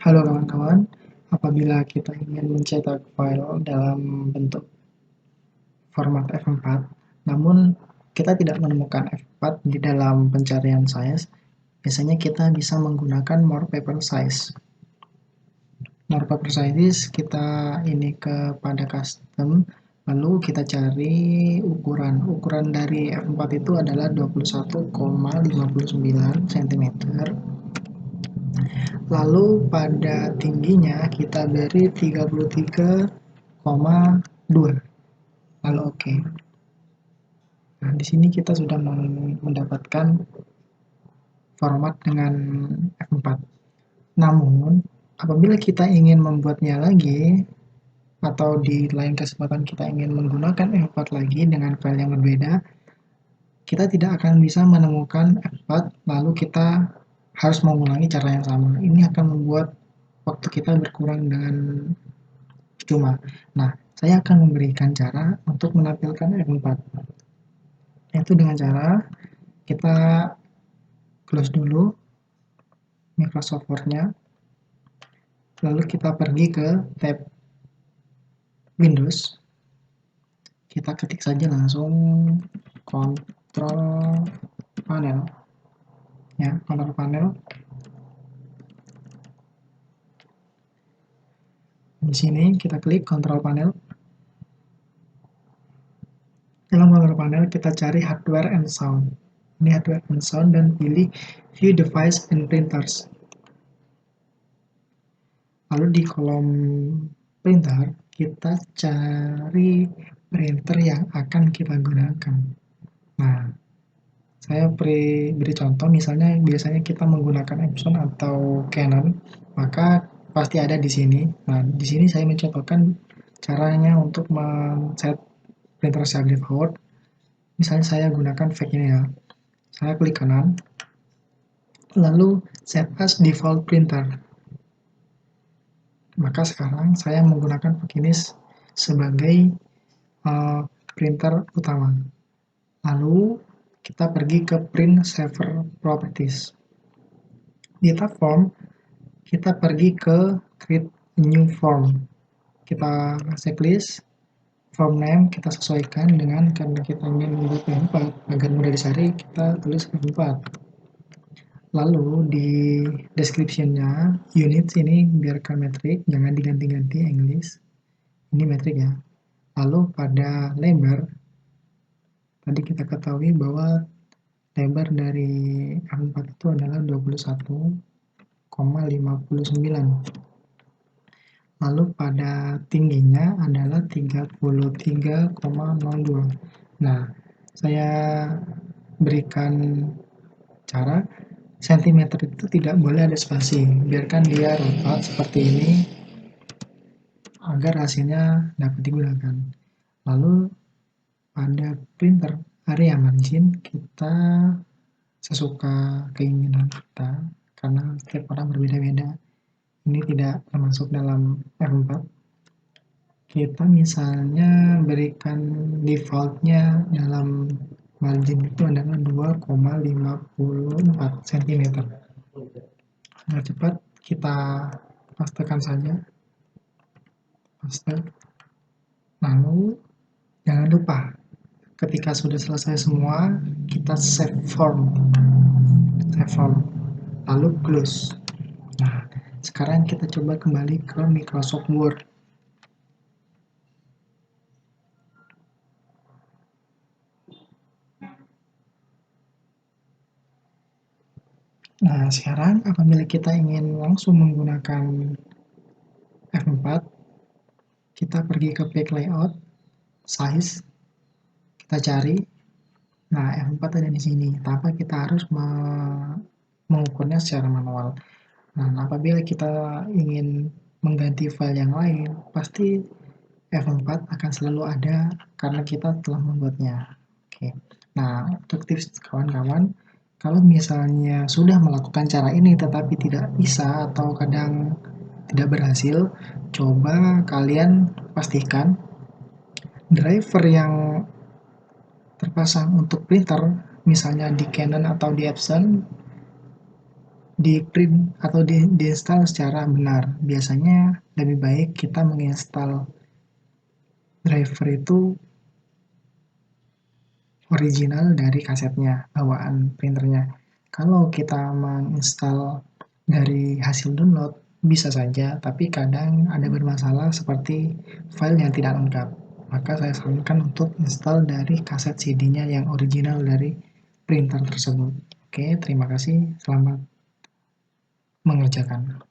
Halo kawan-kawan, apabila kita ingin mencetak file dalam bentuk format F4, namun kita tidak menemukan F4 di dalam pencarian size, biasanya kita bisa menggunakan more paper size. More paper size kita ini kepada custom, lalu kita cari ukuran. Ukuran dari F4 itu adalah 21,59 cm. Lalu pada tingginya kita beri 33,2. Lalu oke. Nah, di sini kita sudah mendapatkan format dengan F4. Namun, apabila kita ingin membuatnya lagi atau di lain kesempatan kita ingin menggunakan F4 lagi dengan file yang berbeda, kita tidak akan bisa menemukan F4 lalu kita harus mengulangi cara yang sama. Ini akan membuat waktu kita berkurang dengan cuma. Nah, saya akan memberikan cara untuk menampilkan F4. Yaitu dengan cara kita close dulu Microsoft Word-nya, lalu kita pergi ke tab Windows, kita ketik saja langsung Control Panel, ya, Control Panel. Di sini kita klik Control Panel. Dalam Control Panel kita cari Hardware and Sound. Ini Hardware and Sound dan pilih View Device and Printers. Lalu di kolom printer kita cari printer yang akan kita gunakan. Nah, saya beri contoh, misalnya biasanya kita menggunakan Epson atau Canon, maka pasti ada di sini. Nah, di sini saya mencontohkan caranya untuk men-set printer secara default. Misalnya saya gunakan fake ini ya. Saya klik kanan, lalu set as default printer. Maka sekarang saya menggunakan Finis sebagai printer utama. Lalu kita pergi ke Print Saver Properties. Di tab Form, kita pergi ke Create New Form. Kita checklist, form name kita sesuaikan dengan karena kita ingin membuat F4 agar mudah dicari, kita tulis F4. Lalu di description-nya, units ini biarkan metrik, jangan diganti-ganti English. Ini metrik ya. Lalu pada lebar, tadi kita ketahui bahwa lebar dari A4 itu adalah 21,59. Lalu pada tingginya adalah 33,02. Nah, saya berikan cara sentimeter itu tidak boleh ada spasi, biarkan dia rapat seperti ini agar hasilnya dapat digunakan. Lalu pada printer area margin kita sesuka keinginan kita karena setiap orang berbeda-beda. Ini tidak termasuk dalam F4. Kita misalnya berikan defaultnya dalam margin itu adalah 2,54 cm. Agar cepat kita pastekan saja. Paste. Lalu jangan lupa ketika sudah selesai semua kita save form. Lalu close. Nah, sekarang kita coba kembali ke Microsoft Word. Nah, sekarang apabila kita ingin langsung menggunakan F4, kita pergi ke Page Layout, Size, kita cari. Nah, F4 ada di sini, tanpa kita harus mengukurnya secara manual. Nah, apabila kita ingin mengganti file yang lain, pasti F4 akan selalu ada karena kita telah membuatnya. Oke. Nah, untuk tips kawan-kawan, kalau misalnya sudah melakukan cara ini tetapi tidak bisa atau kadang tidak berhasil, coba kalian pastikan driver yang terpasang untuk printer, misalnya di Canon atau di Epson, di print atau diinstal secara benar. Biasanya lebih baik kita menginstal driver itu original dari kasetnya, bawaan printernya. Kalau kita menginstal dari hasil download, bisa saja, tapi kadang ada bermasalah seperti file yang tidak lengkap. Maka saya sarankan untuk install dari kaset CD-nya yang original dari printer tersebut. Oke, terima kasih. Selamat mengerjakan.